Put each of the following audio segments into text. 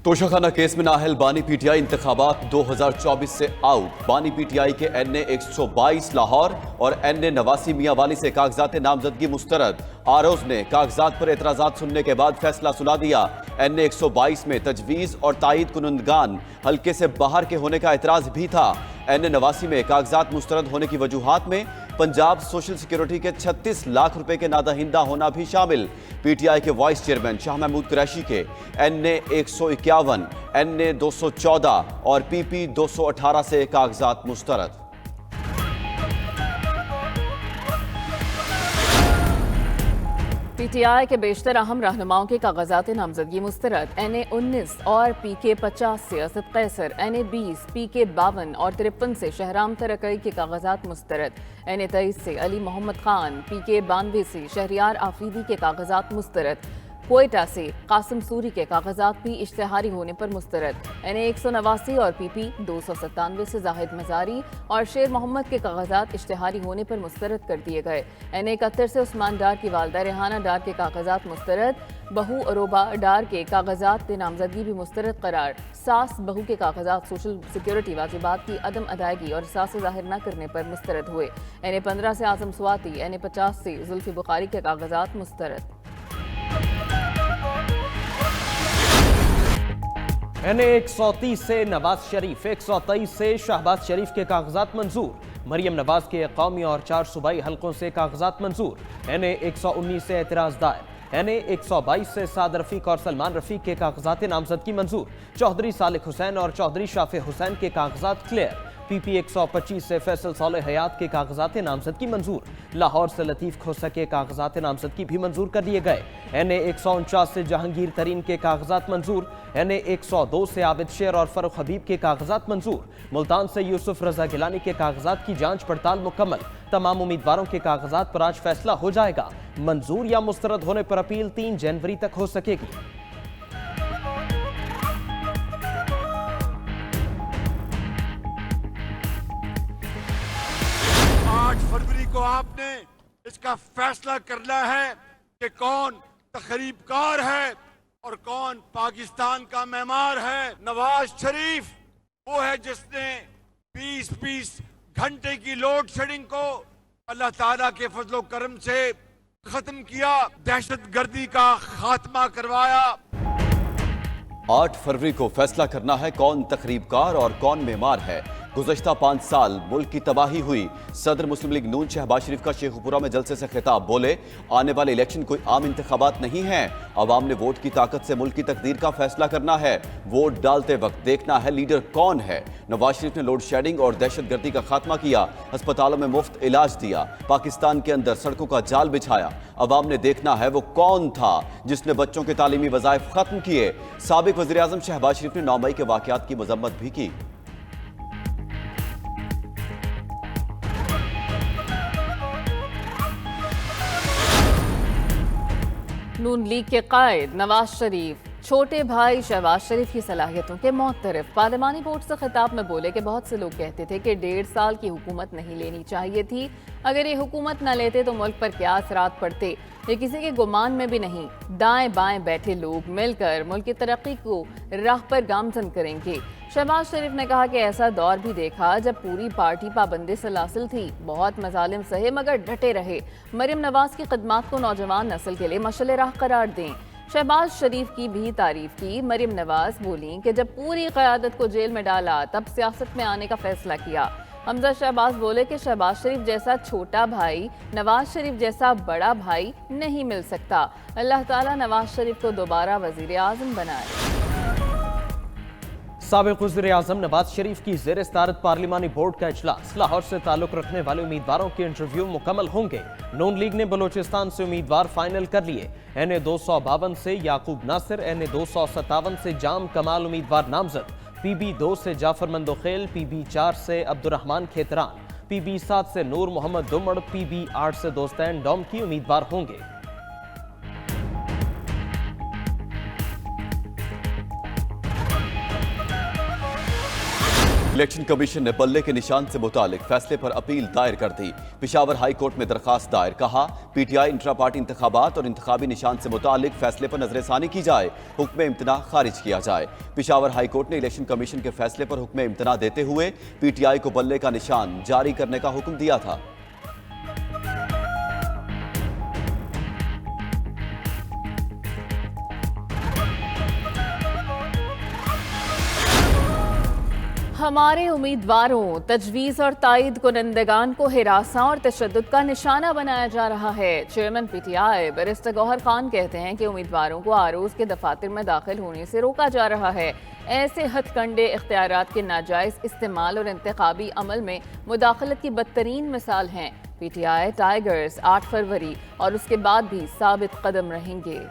Toshakhana case में नाअहल बानी PTI इंतखाबात 2024 से आउट। बानी पीटीआई के NA 122 लाहौर और NA 89 मियांवाली से कागजात नामजदगी मुस्तरद। आरोज ने कागजात पर एतराजात सुनने के बाद फैसला सुना दिया। NA 122 में तजवीज़ और तायीद कुनंदगान हल्के से बाहर के होने का एतराज भी था। NA 89 में कागजात मुस्तरद होने की वजूहात में पंजाब सोशल सिक्योरिटी के 36 लाख रुपए के नादहिंदा होना भी शामिल। पीटीआई के वाइस चेयरमैन शाह महमूद कुरैशी के NA 151, NA 214 और PP 218 से कागजात मुस्तरद। पीटीआई के बेशतर अहम रहनुमाओं के कागजात नामजदगी मुस्तरद। NA 19 और PK 50 से असद कैसर, NA 20, PK 52 और 53 से शहराम तरकई के कागजात मुस्तरद। NA 23 से अली मोहम्मद खान, PK 92 से शहरियार आफरीदी के कागजात मुस्तरद। कोयटा से कासिम सूरी के कागजात भी इश्तिहारी होने पर मुस्तरद। NA 189 और PP 297 से जाहिद मजारी और शेर मोहम्मद के कागजात इश्तिहारी होने पर मुस्तरद कर दिए गए। NA 71 से उस्मान डार की वालदा रेहाना डार के कागजात मुस्तरद। बहू अरोबा डार के कागजात नामजदगी भी मुस्तरद करार। सास बहू के कागजात सोशल सिक्योरिटी वाजिबात की अदम अदायगी और सास जाहिर न करने पर मुस्तरद हुए। NA 15 से आजम स्वाति, NA 50 से जुल्फी बुखारी के कागजात मुस्तरद। NA 130 से नवाज शरीफ, 123 से शहबाज शरीफ के कागजात मंजूर। मरियम नवाज के कौमी और 4 सूबाई हलकों से कागजात मंजूर। NA 119 से एतराज दायर। NA 122 से साद रफीक और सलमान रफीक के कागजात नामजदगी मंजूर। चौधरी सालिक हुसैन और चौधरी शाफे हुसैन के कागजात क्लियर। PP 125 से फैसल सालेह हयात के कागजात नामजदगी मंजूर। लाहौर से लतीफ़ खोसा के कागजात नामजदगी भी मंजूर कर दिए गए। NA 149 से जहांगीर तरीन के कागजात मंजूर। NA 102 से आबिद शेर और फरूख हबीब के कागजात मंजूर। मुल्तान से यूसुफ रजा गिलानी के कागजात की जांच पड़ताल मुकम्मल। तमाम उम्मीदवारों के कागजात पर आज फैसला हो जाएगा। मंजूर या मुस्तरद होने पर अपील 3 जनवरी तक हो सकेगी। 8 फरवरी को आपने इसका फैसला करना है कि कौन तखरीबकार है और कौन पाकिस्तान का मेहमान है। नवाज शरीफ वो है जिसने 20-20 घंटे की लोड शेडिंग को अल्लाह ताला के फजलो करम से खत्म किया, दहशतगर्दी का खात्मा करवाया। 8 फरवरी को फैसला करना है कौन तखरीबकार और कौन मेमार है। गुज़श्ता 5 साल मुल्क की तबाही हुई। सदर मुस्लिम लीग नून शहबाज शरीफ का शेखुपुरा में जलसे से खिताब, बोले आने वाले इलेक्शन कोई आम इंतखाबात नहीं है। अवाम ने वोट की ताकत से मुल्क की तकदीर का फैसला करना है। वोट डालते वक्त देखना है लीडर कौन है। नवाज शरीफ ने लोड शेडिंग और दहशतगर्दी का खात्मा किया, अस्पतालों में मुफ्त इलाज दिया, पाकिस्तान के अंदर सड़कों का जाल बिछाया। अवाम ने देखना है वो कौन था जिसने बच्चों के तालीमी वज़ाइफ खत्म किए। साबिक वज़ीर आज़म शहबाज शरीफ ने 9 मई के वाक़यात की मजम्मत भी की। नून लीग के कायद नवाज शरीफ छोटे भाई शहबाज शरीफ की सलाहियतों के मोहतरफ पार्लिमानी बोर्ड से खिताब में बोले कि बहुत से लोग कहते थे कि 1.5 साल की हुकूमत नहीं लेनी चाहिए थी। अगर ये हुकूमत न लेते तो मुल्क पर क्या असरात पड़ते, ये किसी के गुमान में भी नहीं। दाएं बाएं बैठे लोग मिलकर मुल्क की तरक्की को राह पर गामजन करेंगे। शहबाज शरीफ ने कहा कि ऐसा दौर भी देखा जब पूरी पार्टी पाबंदी सलासिल थी, बहुत मजालिम सहे मगर डटे रहे। मरियम नवाज की खदमात को नौजवान नस्ल के लिए मशअल राह करार दें। शहबाज शरीफ की भी तारीफ की। मरियम नवाज बोली कि जब पूरी क़यादत को जेल में डाला तब सियासत में आने का फैसला किया। हमजा शहबाज बोले कि शहबाज शरीफ जैसा छोटा भाई नवाज शरीफ जैसा बड़ा भाई नहीं मिल सकता। अल्लाह ताला नवाज शरीफ को दोबारा वज़ीर आज़म बनाए। साबिक़ वज़ीर आज़म नवाज शरीफ की ज़ेर सदारत पार्लिमानी बोर्ड का इजलास। लाहौर से ताल्लुक़ रखने वाले उम्मीदवारों के इंटरव्यू मुकम्मल होंगे। नून लीग ने बलोचिस्तान से उम्मीदवार फाइनल कर लिए। NA 252 से याकूब नासिर, NA 257 से जाम कमाल उम्मीदवार नामजद। PB 2 से जाफर मंदोखेल, PB 4 से अब्दुर्रहमान खेतरान, PB 7 से नूर मोहम्मद दुमड़, PB 8 से दोस्तैन डोम की उम्मीदवार होंगे। इलेक्शन कमीशन ने बल्ले के निशान से मुतालिक फैसले पर अपील दायर कर दी। पिशावर हाई कोर्ट में दरखास्त दायर, कहा पीटीआई इंट्रा पार्टी इंतखाबात और इंतखाबी निशान से मुतालिक फैसले पर नजरसानी की जाए, हुक्म इम्तना खारिज किया जाए। पिशावर हाई कोर्ट ने इलेक्शन कमीशन के फैसले पर हुक्म इम्तना देते हुए पीटीआई को बल्ले का निशान जारी करने का हुक्म दिया था। हमारे उम्मीदवारों, तजवीज़ और तायद कुनंदगान को हिरासा और तशद्दुद का निशाना बनाया जा रहा है। Chairman PTI barrister Gohar Khan कहते हैं कि उम्मीदवारों को आरोज के दफातर में दाखिल होने से रोका जा रहा है। ऐसे हथकंडे इख्तियारात के नाजायज इस्तेमाल और इंतखाबी अमल में मुदाखलत की बदतरीन मिसाल हैं। पीटीआई टाइगर्स 8 फरवरी और उसके बाद भी साबित कदम रहेंगे।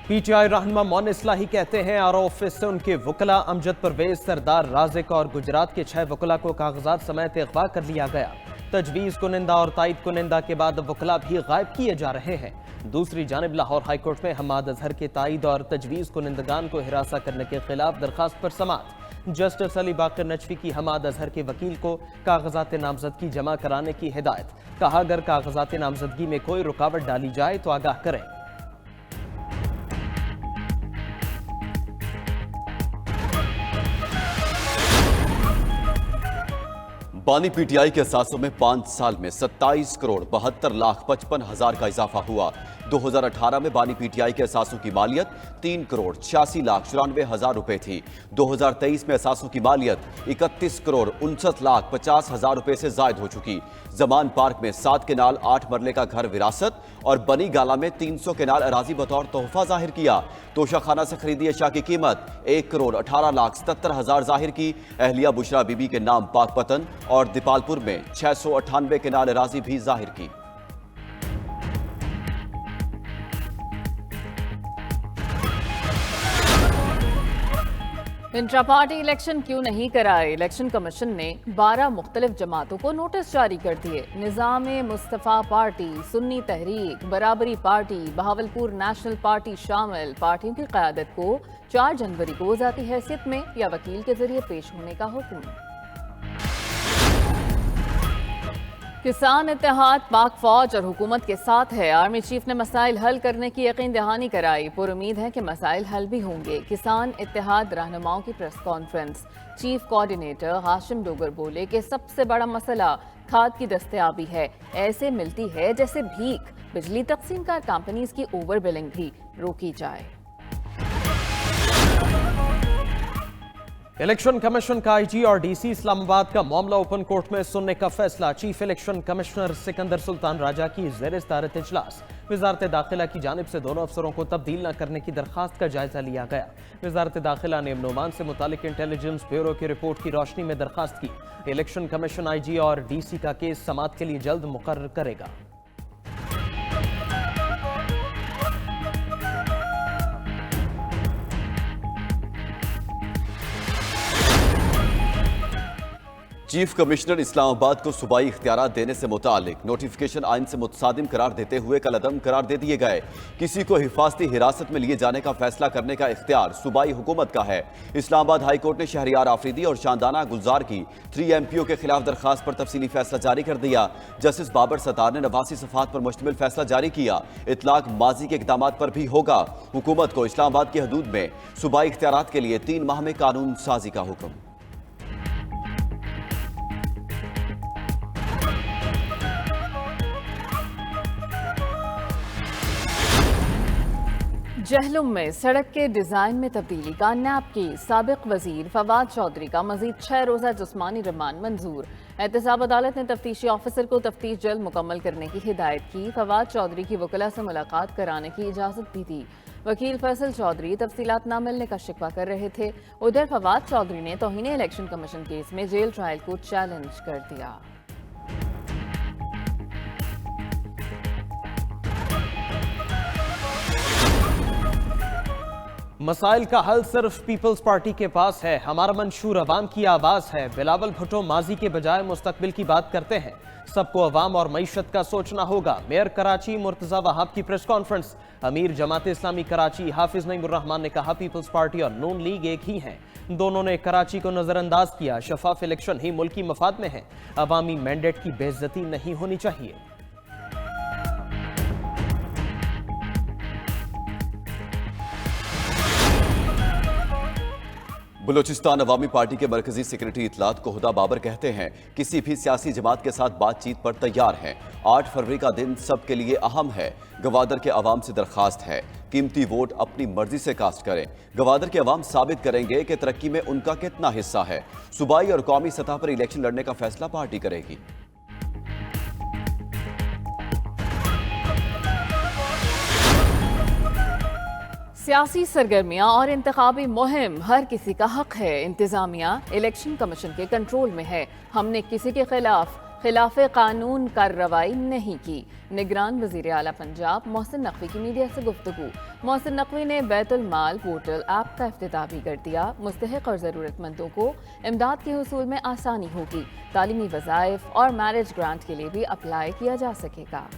पीटीआई रहनुमा मोइन इस्लाही कहते हैं आर ऑफिस से उनके वकला अमजद परवेज, सरदार राजिक और गुजरात के 6 वकला को कागजात समेत अगवा कर लिया गया। तजवीज़ कुनिंदा और तायद कुनिंदा के बाद वकला भी गायब किए जा रहे हैं। दूसरी जानिब लाहौर हाईकोर्ट में हम्माद अजहर के तायद और तजवीज़ कुनिंदगान को हिरासा करने के खिलाफ दरखास्त पर समाअत। जस्टिस अली बाकर नजफी की हम्माद अजहर के वकील को कागजात नामजदगी जमा कराने की हिदायत, कहा अगर कागजात नामजदगी में कोई रुकावट डाली जाए तो आगाह करें। बानी पीटीआई के असासों में 5 साल में 27 करोड़ 72 लाख 55 हजार का इजाफा हुआ। 2018 में बानी पीटीआई के असासों की मालियत 3 करोड़ 86 लाख 94 हजार रुपए थी। 2023 में असासों की मालियत 31 करोड़ 59 लाख 50 हजार रुपए से जायद हो चुकी। जमान पार्क में 7 केनाल 8 मरले का घर विरासत और बनी गाला में 300 केनाल अराजी बतौर तोहफा जाहिर किया। तोशाखाना से खरीदी अशा की कीमत 1 करोड़ 18 लाख 77 हजार जाहिर की। अहलिया बुशरा बीबी के नाम पाकपतन और दीपालपुर में 698 केनाल अराजी भी जाहिर की। इंट्रा पार्टी इलेक्शन क्यों नहीं कराए? इलेक्शन कमीशन ने 12 मुख्तलिफ जमातों को नोटिस जारी कर दिए। निज़ाम मुस्तफ़ा पार्टी, सुन्नी तहरीक, बराबरी पार्टी, बहावलपुर नेशनल पार्टी शामिल पार्टियों की क़यादत को 4 जनवरी को ज़ाती हैसियत में या वकील के जरिए पेश होने का हुक्म। किसान इत्तेहाद पाक फौज और हुकूमत के साथ है। आर्मी चीफ ने मसाइल हल करने की यकीन दहानी कराई। पुरुमीद है कि मसाइल हल भी होंगे। किसान इत्तेहाद रहनुमाओं की press conference. Chief coordinator Hashim Dogar बोले कि सबसे बड़ा मसला खाद की दस्तयाबी है। ऐसे मिलती है जैसे भीख। बिजली तकसीमकार कंपनीज की ओवर बिलिंग भी रोकी जाए। इलेक्शन कमीशन का आईजी और डीसी इस्लामाबाद का मामला ओपन कोर्ट में सुनने का फैसला। Chief election commissioner Sikandar Sultan Raja की ज़ेर सदारत इजलास। वजारत दाखिला की जानिब से दोनों अफसरों को तब्दील न करने की दरखास्त का जायजा लिया गया। वजारत दाखिला ने नोमान से मुतालिक इंटेलिजेंस ब्यूरो की रिपोर्ट की रोशनी में दरखास्त की। इलेक्शन कमीशन आईजी और डीसी का केस समाअत के लिए जल्द मुकर्रर करेगा। चीफ कमिश्नर इस्लामाबाद को सूबाई इख्तियारात देने से मुतालिक नोटिफिकेशन आइन से मुतसादिम करार देते हुए कलअदम करार दे दिए गए। किसी को हिफाजती हिरासत में लिए जाने का फैसला करने का इख्तियार सूबाई हुकूमत का है। इस्लामाबाद हाई कोर्ट ने शहरियार आफरीदी और शानदाना गुलजार की 3 MPO के खिलाफ दरखास्त पर तफसीली फैसला जारी कर दिया। जस्टिस बाबर सतार ने 89 सफ़हात पर मुश्तमिल फैसला जारी किया। इतलाक माजी के इक़दाम पर भी होगा। हुकूमत को इस्लामाबाद की हदूद में सूबाई इख्तियारात के लिए 3 माह में कानून साजी का हुक्म। जहलुम में सड़क के डिजाइन में तब्दीली का नैब की साबिक वजीर फवाद चौधरी का मजीद 6 रोजा जिस्मानी रिमांड मंजूर। एहतसाब अदालत ने तफ्तीशी ऑफिसर को तफ्तीश जल्द मुकम्मल करने की हिदायत की। फवाद चौधरी की वकला से मुलाकात कराने की इजाजत भी दी। वकील फैसल चौधरी तफसीलात न मिलने का शिकवा कर रहे थे। उधर फवाद चौधरी ने तौहीन इलेक्शन कमीशन केस में जेल ट्रायल को चैलेंज कर दिया। मसाइल का हल सिर्फ पीपल्स पार्टी के पास है। हमारा मंशूर अवाम की आवाज है। बिलावल भुट्टो माजी के बजाय मुस्तकबिल की बात करते हैं। सबको अवाम और मईशत का सोचना होगा। मेयर कराची मुर्तजा वहाब की प्रेस कॉन्फ्रेंस। अमीर जमात इस्लामी कराची हाफिज नईमुर्रहमान ने कहा पीपल्स पार्टी और नून लीग एक ही हैं। दोनों ने कराची को नजरअंदाज किया। शफाफ इलेक्शन ही मुल्की मफाद में है। अवामी मैंडेट की बेइज्जती नहीं होनी चाहिए। बलूचिस्तान अवामी पार्टी के मरकजी सेक्रेटरी इतलात कोहदा बाबर कहते हैं किसी भी सियासी जमात के साथ बातचीत पर तैयार हैं। 8 फरवरी का दिन सबके लिए अहम है। गवादर के अवाम से दरखास्त है कीमती वोट अपनी मर्जी से कास्ट करें। गवादर के अवाम साबित करेंगे कि तरक्की में उनका कितना हिस्सा है। सूबाई और कौमी सतह पर इलेक्शन लड़ने का फैसला पार्टी करेगी। सियासी सरगर्मियां और इंतखाबी मुहिम हर किसी का हक है। इंतजामिया इलेक्शन कमीशन के कंट्रोल में है। हमने किसी के खिलाफ कानून कार्रवाई नहीं की। निगरान वजीर आला पंजाब मोहसिन नकवी की मीडिया से गुफ्तगू। मोहसिन नकवी ने बैतुल माल पोर्टल ऐप का इफ्तिताह भी कर दिया। मुस्तहिक और ज़रूरतमंदों को इमदाद के हुसूल में आसानी होगी। तालीमी वज़ाइफ और मैरिज ग्रांट के लिए भी अप्लाई किया जा सकेगा।